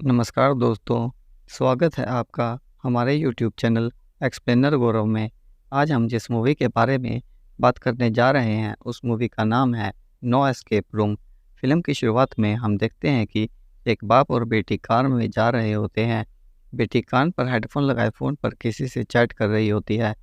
नमस्कार दोस्तों, स्वागत है आपका हमारे यूट्यूब चैनल एक्सप्लेनर गौरव में। आज हम जिस मूवी के बारे में बात करने जा रहे हैं उस मूवी का नाम है नो एस्केप रूम। फिल्म की शुरुआत में हम देखते हैं कि एक बाप और बेटी कार में जा रहे होते हैं। बेटी कान पर हेडफोन लगाए फ़ोन पर किसी से चैट कर रही होती है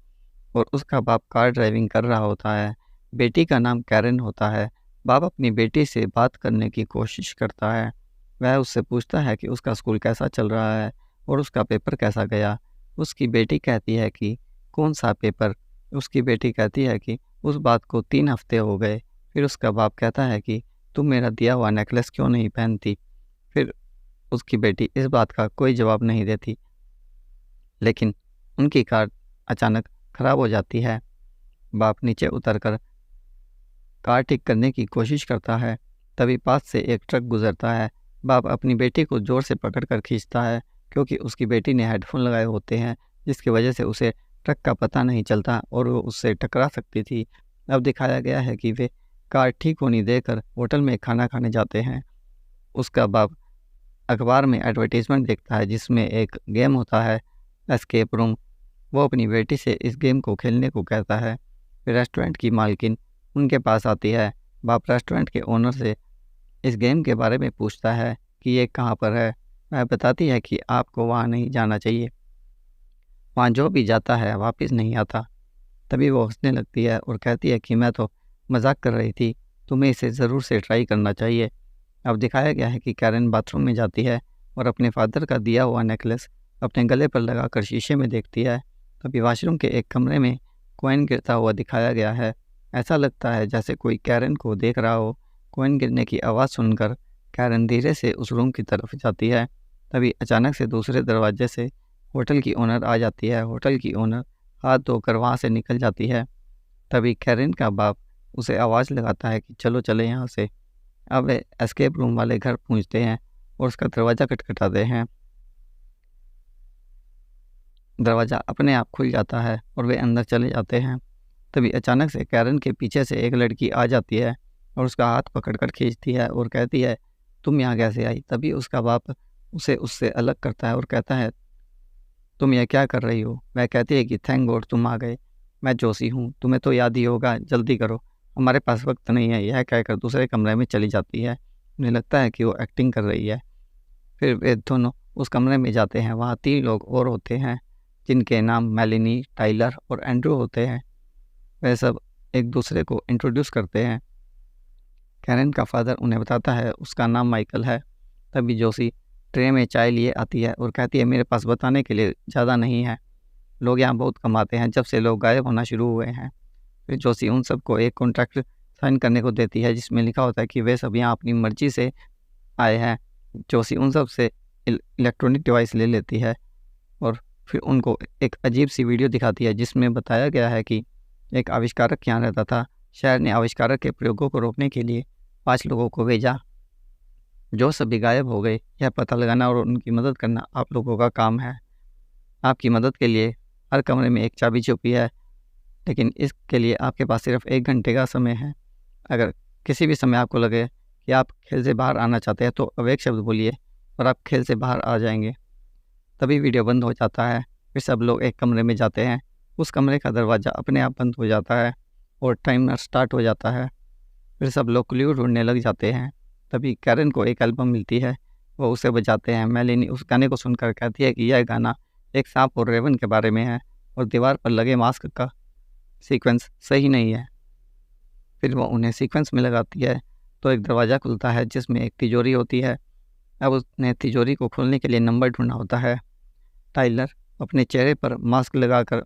और उसका बाप कार ड्राइविंग कर रहा होता है। बेटी का नाम कैरन होता है। बाप अपनी बेटी से बात करने की कोशिश करता है। वह उससे पूछता है कि उसका स्कूल कैसा चल रहा है और उसका पेपर कैसा गया। उसकी बेटी कहती है कि कौन सा पेपर। उसकी बेटी कहती है कि उस बात को 3 हफ्ते हो गए। फिर उसका बाप कहता है कि तुम मेरा दिया हुआ नेकलेस क्यों नहीं पहनती। फिर उसकी बेटी इस बात का कोई जवाब नहीं देती, लेकिन उनकी कार अचानक खराब हो जाती है। बाप नीचे उतरकर कार ठीक करने की कोशिश करता है। तभी पास से एक ट्रक गुजरता है। बाप अपनी बेटी को जोर से पकड़कर खींचता है क्योंकि उसकी बेटी ने हेडफोन लगाए होते हैं, जिसकी वजह से उसे ट्रक का पता नहीं चलता और वो उससे टकरा सकती थी। अब दिखाया गया है कि वे कार ठीक होने देकर होटल में खाना खाने जाते हैं। उसका बाप अखबार में एडवर्टीजमेंट देखता है जिसमें एक गेम होता है, एस्केप रूम। वो अपनी बेटी से इस गेम को खेलने को कहता है। फिर रेस्टोरेंट की मालकिन उनके पास आती है। बाप रेस्टोरेंट के ओनर से इस गेम के बारे में पूछता है कि ये कहाँ पर है। वह बताती है कि आपको वहाँ नहीं जाना चाहिए, वहाँ जो भी जाता है वापस नहीं आता। तभी वो हंसने लगती है और कहती है कि मैं तो मजाक कर रही थी, तुम्हें इसे ज़रूर से ट्राई करना चाहिए। अब दिखाया गया है कि कैरन बाथरूम में जाती है और अपने फादर का दिया हुआ नेकलेस अपने गले पर लगाकर शीशे में देखती है। तभी वाशरूम के एक कमरे में कॉइन गिरता हुआ दिखाया गया है। ऐसा लगता है जैसे कोई कैरन को देख रहा हो। कॉइन गिरने की आवाज़ सुनकर कैरन धीरे से उस रूम की तरफ जाती है। तभी अचानक से दूसरे दरवाजे से होटल की ओनर आ जाती है। होटल की ओनर हाथ धोकर वहाँ से निकल जाती है। तभी कैरन का बाप उसे आवाज़ लगाता है कि चलो चले यहाँ से। अब वे एस्केप रूम वाले घर पहुँचते हैं और उसका दरवाज़ा खटखटाते हैं। दरवाज़ा अपने आप खुल जाता है और वे अंदर चले जाते हैं। तभी अचानक से कैरन के पीछे से एक लड़की आ जाती है और उसका हाथ पकड़कर खींचती है और कहती है, तुम यहाँ कैसे आई। तभी उसका बाप उसे उससे अलग करता है और कहता है, तुम यह क्या कर रही हो। वह कहती है कि थैंक गॉड तुम आ गए, मैं जोशी हूँ, तुम्हें तो याद ही होगा, जल्दी करो, हमारे पास वक्त नहीं है। यह कहकर दूसरे कमरे में चली जाती है। उन्हें लगता है कि वो एक्टिंग कर रही है। फिर वे दोनों उस कमरे में जाते हैं। वहाँ 3 लोग और होते हैं जिनके नाम मेलिनी, टाइलर और एंड्रू होते हैं। वे सब एक दूसरे को इंट्रोड्यूस करते हैं। कैरन का फादर उन्हें बताता है उसका नाम माइकल है। तभी जोशी ट्रे में चाय लिए आती है और कहती है, मेरे पास बताने के लिए ज़्यादा नहीं है, लोग यहाँ बहुत कमाते हैं जब से लोग गायब होना शुरू हुए हैं। फिर जोशी उन सबको एक कॉन्ट्रैक्ट साइन करने को देती है जिसमें लिखा होता है कि वे सब यहाँ अपनी मर्जी से आए हैं। जोशी उन सब से इलेक्ट्रॉनिक डिवाइस ले लेती है और फिर उनको एक अजीब सी वीडियो दिखाती है जिसमें बताया गया है कि एक आविष्कारक यहाँ रहता था। शहर ने आविष्कारक के प्रयोगों को रोकने के लिए 5 लोगों को भेजा जो सभी गायब हो गए। यह पता लगाना और उनकी मदद करना आप लोगों का काम है। आपकी मदद के लिए हर कमरे में एक चाबी छुपी है, लेकिन इसके लिए आपके पास सिर्फ 1 घंटे का समय है। अगर किसी भी समय आपको लगे कि आप खेल से बाहर आना चाहते हैं तो अब एक शब्द बोलिए और आप खेल से बाहर आ जाएंगे। तभी वीडियो बंद हो जाता है। फिर सब लोग एक कमरे में जाते हैं। उस कमरे का दरवाज़ा अपने आप बंद हो जाता है और टाइमर स्टार्ट हो जाता है। फिर सब लोग क्लू ढूंढने लग जाते हैं। तभी कैरन को एक एल्बम मिलती है, वो उसे बजाते हैं। मेलिनी उस गाने को सुनकर कहती है कि यह गाना एक सांप और रेवन के बारे में है और दीवार पर लगे मास्क का सीक्वेंस सही नहीं है। फिर वो उन्हें सीक्वेंस में लगाती है तो एक दरवाज़ा खुलता है जिसमें एक तिजोरी होती है। अब उसने तिजोरी को खोलने के लिए नंबर ढूंढना होता है। टाइलर अपने चेहरे पर मास्क लगाकर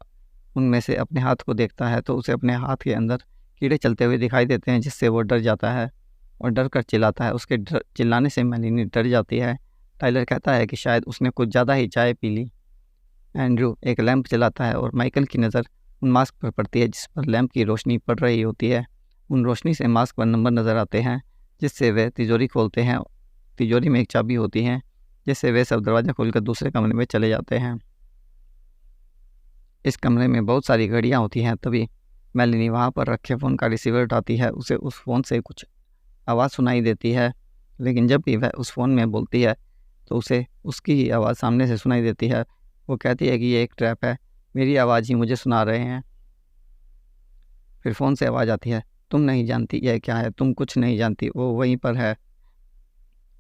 उनमें से अपने हाथ को देखता है तो उसे अपने हाथ के अंदर कीड़े चलते हुए दिखाई देते हैं, जिससे वो डर जाता है और डर कर चिल्लाता है। उसके चिल्लाने से मेलिनी डर जाती है। टाइलर कहता है कि शायद उसने कुछ ज़्यादा ही चाय पी ली। एंड्रू एक लैंप जलाता है और माइकल की नज़र उन मास्क पर पड़ती है जिस पर लैंप की रोशनी पड़ रही होती है। उन रोशनी से मास्क पर नंबर नज़र आते हैं जिससे वे तिजोरी खोलते हैं। तिजोरी में एक चाबी होती है जिससे वे सब दरवाज़ा खोलकर दूसरे कमरे में चले जाते हैं। इस कमरे में बहुत सारी घड़ियाँ होती हैं। तभी मेलिनी वहाँ पर रखे फ़ोन का रिसीवर उठाती है। उसे उस फ़ोन से कुछ आवाज़ सुनाई देती है, लेकिन जब भी वह उस फ़ोन में बोलती है तो उसे उसकी ही आवाज़ सामने से सुनाई देती है। वो कहती है कि ये एक ट्रैप है, मेरी आवाज़ ही मुझे सुना रहे हैं। फिर फ़ोन से आवाज़ आती है, तुम नहीं जानती यह क्या है, तुम कुछ नहीं जानती, वो वहीं पर है।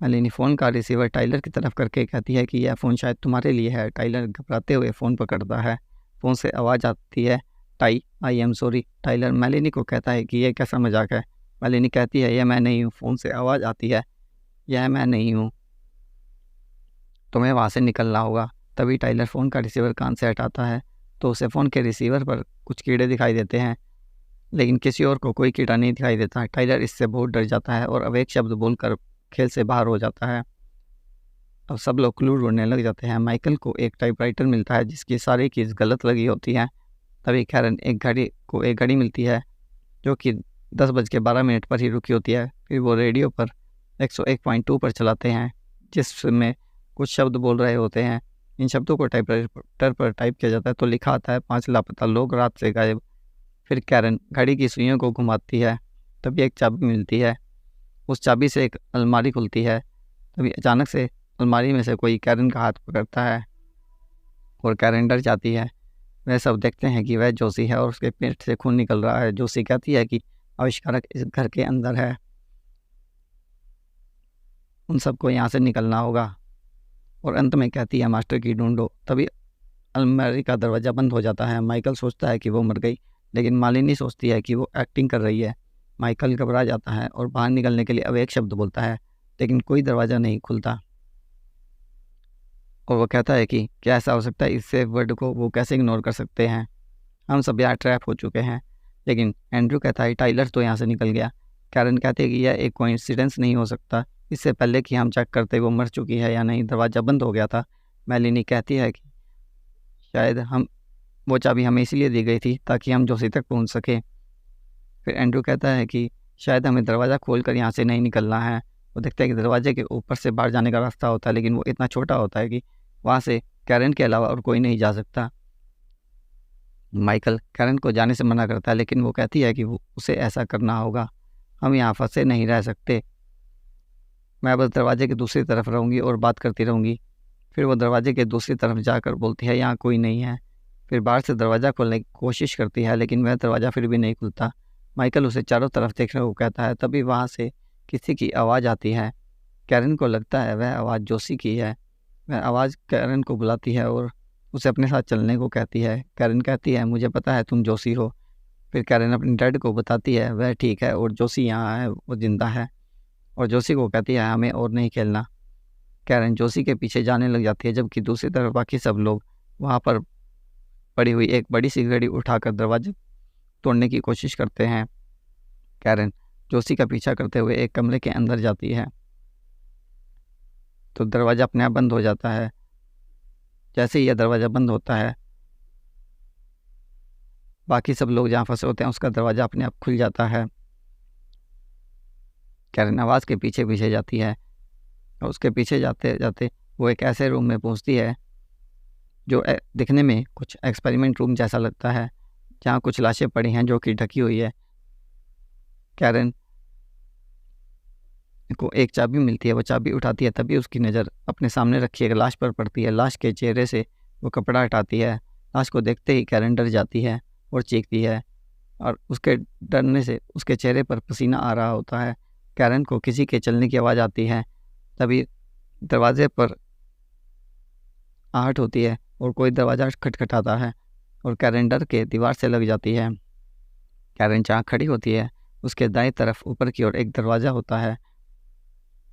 मालिनी फ़ोन का रिसीवर टाइलर की तरफ करके कहती है कि यह फ़ोन शायद तुम्हारे लिए है। टाइलर घबराते हुए फ़ोन पकड़ता है। फ़ोन से आवाज़ आती है, टाई I am sorry. Tyler Malini को कहता है कि यह कैसा मजाक है। मालिनी कहती है, यह मैं नहीं हूँ। फ़ोन से आवाज़ आती है, यह मैं नहीं हूँ, तुम्हें वहाँ से निकलना होगा। तभी टाइलर फ़ोन का रिसीवर कान से हटाता है तो उसे फ़ोन के रिसीवर पर कुछ कीड़े दिखाई देते हैं, लेकिन किसी और को कोई कीड़ा नहीं दिखाई देता। टाइलर इससे बहुत डर जाता है और अब एक शब्द बोलकर खेल से बाहर हो जाता है। अब सब लोग क्लू ढूंढने लग जाते हैं। माइकल को एक टाइपराइटर मिलता है जिसकी सारी कीज़ गलत लगी होती हैं। तभी कैरन एक घड़ी मिलती है जो कि 10:12 पर ही रुकी होती है। फिर वो रेडियो पर 101.2 पर चलाते हैं जिसमें कुछ शब्द बोल रहे होते हैं। इन शब्दों को टाइपराइटर पर टाइप किया जाता है तो लिखा आता है, 5 लापता लोग रात से गायब। फिर कैरन घड़ी की सुइयों को घुमाती है, तभी एक चाबी मिलती है। उस चाबी से एक अलमारी खुलती है। तभी अचानक से अलमारी में से कोई कैरन का हाथ पकड़ता है और कैरन डर जाती है। वह सब देखते हैं कि वह जोशी है और उसके पेट से खून निकल रहा है। जोशी कहती है कि आविष्कारक इस घर के अंदर है, उन सबको यहाँ से निकलना होगा। और अंत में कहती है, मास्टर की ढूंढो। तभी अलमारी का दरवाज़ा बंद हो जाता है। माइकल सोचता है कि वो मर गई, लेकिन मालिनी सोचती है कि वो एक्टिंग कर रही है। माइकल घबरा जाता है और बाहर निकलने के लिए अब एक शब्द बोलता है, लेकिन कोई दरवाज़ा नहीं खुलता। और वो कहता है कि क्या ऐसा हो सकता है, इससे वर्ड को वो कैसे इग्नोर कर सकते हैं, हम सब यहाँ ट्रैप हो चुके हैं। लेकिन एंड्रू कहता है, टाइलर तो यहाँ से निकल गया। कैरन कहती है कि यह एक कोइंसिडेंस नहीं हो सकता, इससे पहले कि हम चेक करते वो मर चुकी है या नहीं, दरवाज़ा बंद हो गया था। मेलिनी कहती है कि शायद हम वो चाबी हमें इसलिए दी गई थी ताकि हम जोशी तक पहुँच सकें। फिर एंड्रू कहता है कि शायद हमें दरवाज़ा खोलकर यहाँ से नहीं निकलना है। वो देखता है कि दरवाजे के ऊपर से बाहर जाने का रास्ता होता है, लेकिन वो इतना छोटा होता है कि वहाँ से कैरन के अलावा और कोई नहीं जा सकता। माइकल कैरन को जाने से मना करता है, लेकिन वो कहती है कि उसे ऐसा करना होगा, हम यहाँ फंसे नहीं रह सकते, मैं बस दरवाजे की दूसरी तरफ रहूँगी और बात करती रहूँगी। फिर वो दरवाजे के दूसरी तरफ जाकर बोलती है, यहाँ कोई नहीं है। फिर बाहर से दरवाज़ा खोलने की कोशिश करती है, लेकिन वह दरवाज़ा फिर भी नहीं खुलता। माइकल उसे चारों तरफ देखने को कहता है। तभी वहाँ से किसी की आवाज़ आती है। कैरन को लगता है वह आवाज़ जोशी की है। वह आवाज़ कैरन को बुलाती है और उसे अपने साथ चलने को कहती है। कैरन कहती है, मुझे पता है तुम जोशी हो। फिर कैरन अपने डैड को बताती है वह ठीक है और जोशी यहाँ है, वो जिंदा है। और जोशी को कहती है हमें और नहीं खेलना। कैरन जोशी के पीछे जाने लग जाती है, जबकि दूसरी तरफ बाकी सब लोग वहाँ पर पड़ी हुई एक बड़ी सी घड़ी उठाकर दरवाजे तोड़ने की कोशिश करते हैं। कैरन जोशी का पीछा करते हुए एक कमरे के अंदर जाती है तो दरवाज़ा अपने आप बंद हो जाता है। जैसे ही यह दरवाज़ा बंद होता है, बाकी सब लोग जहाँ फंसे होते हैं उसका दरवाज़ा अपने आप खुल जाता है। कैरन आवाज़ के पीछे पीछे जाती है और उसके पीछे जाते जाते वो एक ऐसे रूम में पहुँचती है जो दिखने में कुछ एक्सपेरिमेंट रूम जैसा लगता है, जहाँ कुछ लाशें पड़ी हैं जो कि ढकी हुई है। कैरन को एक चाबी मिलती है, वो चाबी उठाती है, तभी उसकी नज़र अपने सामने रखी एक लाश पर पड़ती है। लाश के चेहरे से वो कपड़ा हटाती है। लाश को देखते ही कैरन डर जाती है और चीखती है और उसके डरने से उसके चेहरे पर पसीना आ रहा होता है। कैरन को किसी के चलने की आवाज़ आती है। तभी दरवाजे पर आहट होती है और कोई दरवाज़ा खटखटाता है और कैरन डर के दीवार से लग जाती है। कैरन जहाँ खड़ी होती है उसके दाएं तरफ ऊपर की ओर एक दरवाज़ा होता है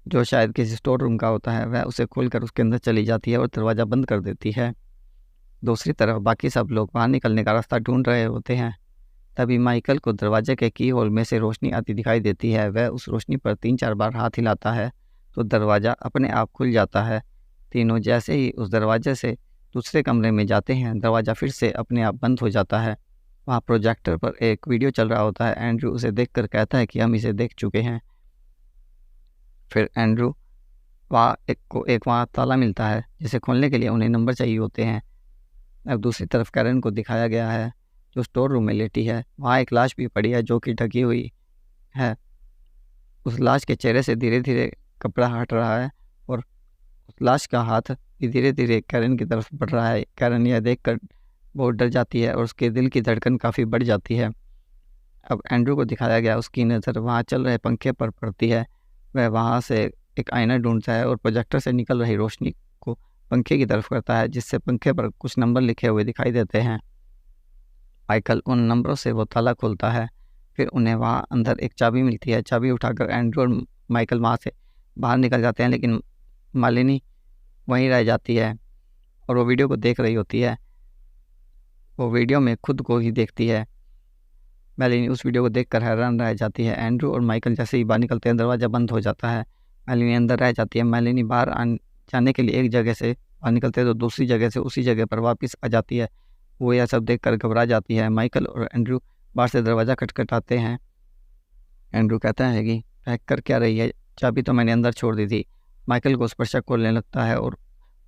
जो शायद किसी स्टोर रूम का होता है। वह उसे खोलकर उसके अंदर चली जाती है और दरवाज़ा बंद कर देती है। दूसरी तरफ बाकी सब लोग बाहर निकलने का रास्ता ढूंढ रहे होते हैं। तभी माइकल को दरवाजे के की होल में से रोशनी आती दिखाई देती है। वह उस रोशनी पर 3-4 बार हाथ हिलाता है तो दरवाज़ा अपने आप खुल जाता है। तीनों जैसे ही उस दरवाजे से दूसरे कमरे में जाते हैं, दरवाज़ा फिर से अपने आप बंद हो जाता है। वहाँ प्रोजेक्टर पर एक वीडियो चल रहा होता है। एंड्रू उसे देखकर कहता है कि हम इसे देख चुके हैं। फिर एंड्रू वहाँ ताला मिलता है जिसे खोलने के लिए उन्हें नंबर चाहिए होते हैं। अब दूसरी तरफ कैरन को दिखाया गया है जो स्टोर रूम में लेटी है। वहाँ एक लाश भी पड़ी है जो कि ढकी हुई है। उस लाश के चेहरे से धीरे धीरे कपड़ा हट रहा है और लाश का हाथ धीरे धीरे कैरन की तरफ बढ़ रहा है। कैरन यह देखकर बहुत डर जाती है और उसके दिल की धड़कन काफ़ी बढ़ जाती है। अब एंड्रू को दिखाया गया, उसकी नज़र वहाँ चल रहे पंखे पर पड़ती है। वह वहाँ से एक आईना ढूंढता है और प्रोजेक्टर से निकल रही रोशनी को पंखे की तरफ करता है, जिससे पंखे पर कुछ नंबर लिखे हुए दिखाई देते हैं। माइकल उन नंबरों से वो ताला खोलता है। फिर उन्हें वहाँ अंदर एक चाबी मिलती है। चाबी उठाकर एंड्रू और माइकल वहाँ से बाहर निकल जाते हैं, लेकिन मालिनी वहीं रह जाती है और वो वीडियो को देख रही होती है। वो वीडियो में खुद को ही देखती है। मालिनी उस वीडियो को देखकर हैरान रह जाती है। एंड्रू और माइकल जैसे ही बाहर निकलते हैं, दरवाज़ा बंद हो जाता है। मालिनी अंदर रह जाती है। मालिनी बाहर जाने के लिए एक जगह से बाहर निकलते हैं तो दूसरी जगह से उसी जगह पर वापस आ जाती है। वो यह सब देखकर घबरा जाती है। माइकल और एंड्रू बाहर से दरवाज़ा खटखटाते हैं। एंड्रू कहता है कि पैक कर क्या रही है, चाबी तो मैंने अंदर छोड़ दी थी। माइकल को उस पर शक होने लगता है और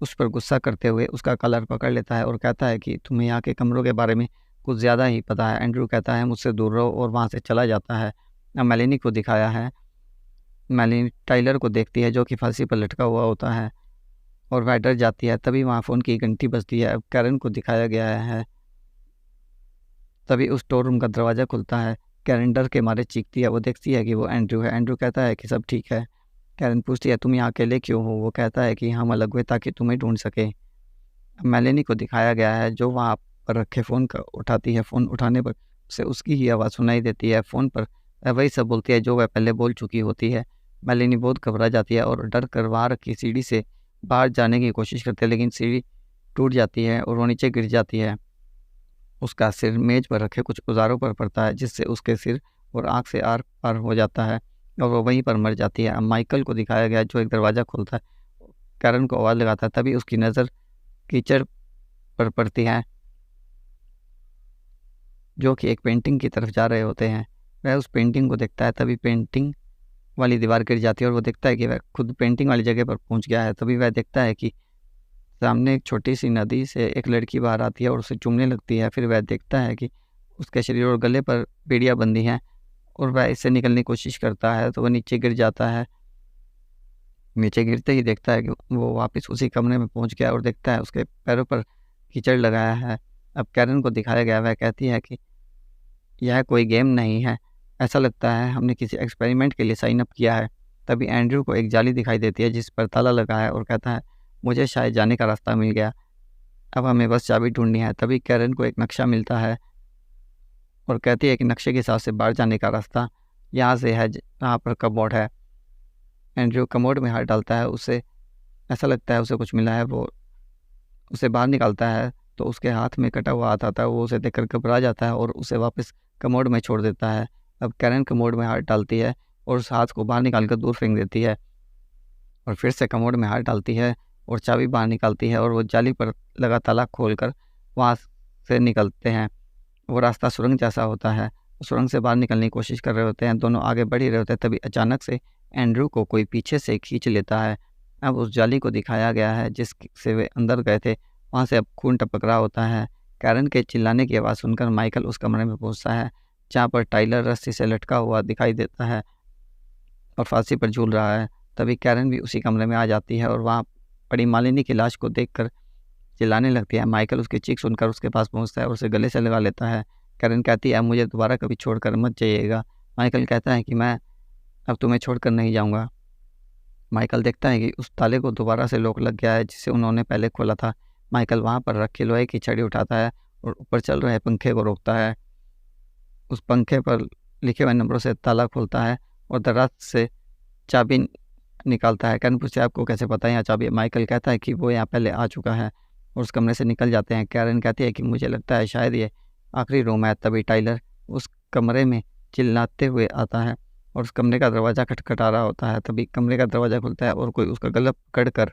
उस पर गुस्सा करते हुए उसका कलर पकड़ लेता है और कहता है कि तुम्हें यहाँ के कमरों के बारे में कुछ ज़्यादा ही पता है। एंड्रू कहता है मुझसे दूर रहो और वहाँ से चला जाता है। अब मेलेनी को दिखाया है। मेलेनी टाइलर को देखती है जो कि फांसी पर लटका हुआ होता है और वह डर जाती है। तभी वहाँ फ़ोन की घंटी बजती है। अब कैरन को दिखाया गया है। तभी उस स्टोर रूम का दरवाज़ा खुलता है। कैरन डर के मारे चीखती है। वो देखती है कि वो एंड्रू है। एंड्रू कहता है कि सब ठीक है। कैरन पूछती है तुम यहाँ अकेले क्यों हो। वो कहता है कि हम अलग हुए ताकि तुम्हें ढूंढ सके। मेलेनी को दिखाया गया है जो वहाँ पर रखे फ़ोन का उठाती है। फ़ोन उठाने पर उसे उसकी ही आवाज़ सुनाई देती है। फ़ोन पर वही सब बोलती है जो वह पहले बोल चुकी होती है। मेलेनी बहुत घबरा जाती है और डर कर वहाँ रखी सीढ़ी से बाहर जाने की कोशिश करती है, लेकिन सीढ़ी टूट जाती है और वो नीचे गिर जाती है। उसका सिर मेज पर रखे कुछ औजारों पर पड़ता है, जिससे उसके सिर और आँख से आर पार हो जाता है और वो वहीं पर मर जाती है। अब माइकल को दिखाया गया जो एक दरवाज़ा खोलता है, कैरन को आवाज़ लगाता है। तभी उसकी नज़र कीचड़ पर पड़ती है जो कि एक पेंटिंग की तरफ जा रहे होते हैं। वह उस पेंटिंग को देखता है। तभी पेंटिंग वाली दीवार गिर जाती है और वो देखता है कि वह खुद पेंटिंग वाली जगह पर पहुंच गया है। तभी वह देखता है कि सामने एक छोटी सी नदी से एक लड़की बाहर आती है और उसे चूमने लगती है। फिर वह देखता है कि उसके शरीर और गले पर बेड़ियाँ बंधी हैं और वह इससे निकलने की कोशिश करता है तो वह नीचे गिर जाता है। नीचे गिरते ही देखता है कि वो वापस उसी कमरे में पहुंच गया और देखता है उसके पैरों पर कीचड़ लगाया है। अब कैरन को दिखाया गया, वह कहती है कि यह कोई गेम नहीं है, ऐसा लगता है हमने किसी एक्सपेरिमेंट के लिए साइन अप किया है। तभी एंड्रू को एक जाली दिखाई देती है जिस पर ताला लगा है और कहता है मुझे शायद जाने का रास्ता मिल गया, अब हमें बस चाबी ढूंढनी है। तभी कैरन को एक नक्शा मिलता है और कहती है कि नक्शे के हिसाब से बाहर जाने का रास्ता यहाँ से है जहाँ पर कमोड है। एंड्रू कमोड में हाथ डालता है। उसे ऐसा लगता है उसे कुछ मिला है। वो उसे बाहर निकालता है तो उसके हाथ में कटा हुआ हाथ आता है। वो उसे देखकर घबरा जाता है और उसे वापस कमोड में छोड़ देता है। अब कैरन कमोड में हाथ डालती है और उस हाथ को बाहर निकालकर दूर फेंक देती है और फिर से कमोड में हाथ डालती है और चाबी बाहर निकालती है और वो जाली पर लगा ताला खोलकर वहाँ से निकलते हैं। वो रास्ता सुरंग जैसा होता है। सुरंग से बाहर निकलने की कोशिश कर रहे होते हैं। दोनों आगे बढ़ ही रहे होते हैं। तभी अचानक से एंड्रू को कोई पीछे से खींच लेता है। अब उस जाली को दिखाया गया है जिससे वे अंदर गए थे, वहाँ से अब खून टपक रहा होता है। कैरन के चिल्लाने की आवाज़ सुनकर माइकल उस कमरे में पहुँचता है जहाँ पर टाइलर रस्सी से लटका हुआ दिखाई देता है और फांसी पर झूल रहा है। तभी कैरन भी उसी कमरे में आ जाती है और वहाँ पड़ी मालिनी की लाश को देखकर चिल्लाने लगती है। माइकल उसकी चीख सुनकर उसके पास पहुँचता है और उसे गले से लगा लेता है। कैरन कहती है मुझे दोबारा कभी छोड़कर मत जाइएगा। माइकल कहता है कि मैं अब तुम्हें छोड़कर नहीं जाऊँगा। माइकल देखता है कि उस ताले को दोबारा से लॉक लग गया है जिसे उन्होंने पहले खोला था। माइकल वहाँ पर रखे लोहे की छड़ी उठाता है और ऊपर चल रहे पंखे को रोकता है। उस पंखे पर लिखे हुए नंबरों से ताला खोलता है और दराज से चाबी निकालता है। कैरन पूछता है आपको कैसे पता है यहाँ चाबी? माइकल कहता है कि वो यहाँ पहले आ चुका है और उस कमरे से निकल जाते हैं। कैरन कहती है कि मुझे लगता है शायद ये आखिरी रूम है। तभी टाइलर उस कमरे में चिल्लाते हुए आता है और उस कमरे का दरवाज़ा खटखटा रहा होता है। तभी कमरे का दरवाज़ा खुलता है और कोई उसका गला पकड़ कर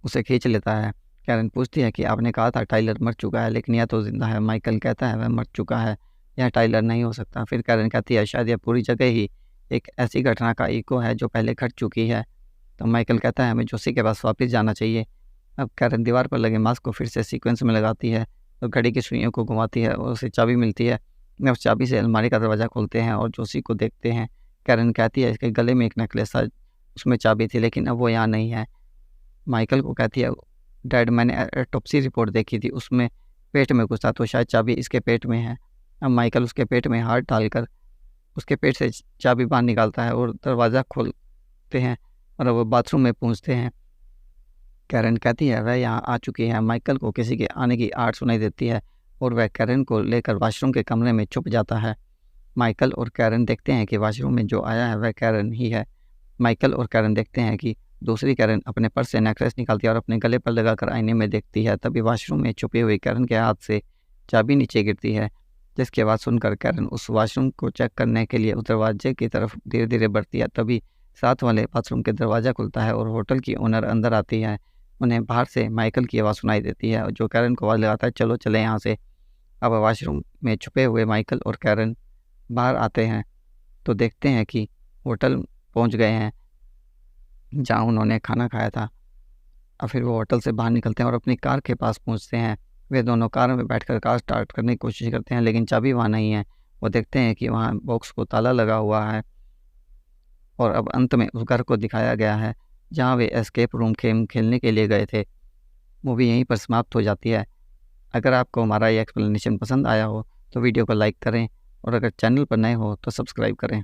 उसे खींच लेता है। कैरन पूछती है कि आपने कहा था टाइलर मर चुका है, लेकिन यह तो जिंदा है। माइकल कहता है वह मर चुका है, यह टाइलर नहीं हो सकता। फिर कैरन कहती है शायद यह पूरी जगह ही एक ऐसी घटना का इको है जो पहले घट चुकी है। तो माइकल कहता है हमें जोशी के पास वापस जाना चाहिए। अब कैरन दीवार पर लगे मास्क को फिर से सीक्वेंस में लगाती है और घड़ी की सुइयों को घुमाती है और उसे चाबी मिलती है। उस चाबी से अलमारी का दरवाज़ा खोलते हैं और जोशी को देखते हैं। कैरन कहती है इसके गले में एक नेकलेस था उसमें चाबी थी, लेकिन अब वो यहाँ नहीं है। माइकल को कहती है, डैड मैंने ऑटोप्सी रिपोर्ट देखी थी, उसमें पेट में कुछ था, तो शायद चाबी इसके पेट में है। अब माइकल उसके पेट में हाथ डालकर उसके पेट से चाबी बाहर निकालता है और दरवाज़ा खोलते हैं और वो बाथरूम में पहुंचते हैं। कैरन कहती है वह यहाँ आ चुकी है। माइकल को किसी के आने की आहट सुनाई देती है और वह कैरन को लेकर वॉशरूम के कमरे में छुप जाता है। माइकल और कैरन देखते हैं कि वॉशरूम में जो आया है वह कैरन ही है। माइकल और कैरन देखते हैं कि दूसरी कैरन अपने पर्स से नेकलेस निकालती है और अपने गले पर लगाकर आईने में देखती है। तभी वॉशरूम में छुपी हुई कैरन के हाथ से चाबी नीचे गिरती है, जिसकी आवाज़ सुनकर कैरन उस वॉशरूम को चेक करने के लिए उस दरवाजे की तरफ धीरे धीरे बढ़ती है। तभी साथ वाले बाथरूम के दरवाज़ा खुलता है और होटल की ओनर अंदर आती है। उन्हें बाहर से माइकल की आवाज़ सुनाई देती है, जो कैरन को आवाज़ लगाता है, चलो चले यहाँ से। अब वॉशरूम में छुपे हुए माइकल और कैरन बाहर आते हैं तो देखते हैं कि होटल पहुंच गए हैं जहां उन्होंने खाना खाया था। और फिर वो होटल से बाहर निकलते हैं और अपनी कार के पास पहुंचते हैं। वे दोनों कार में बैठकर कार स्टार्ट करने की कोशिश करते हैं, लेकिन चाबी वहाँ नहीं है। वो देखते हैं कि वहाँ बॉक्स को ताला लगा हुआ है और अब अंत में उस घर को दिखाया गया है जहाँ वे एस्केप रूम गेम खेलने के लिए गए थे। मूवी यहीं पर समाप्त हो जाती है। अगर आपको हमारा ये एक्सप्लेनेशन पसंद आया हो तो वीडियो को लाइक करें और अगर चैनल पर नए हो तो सब्सक्राइब करें।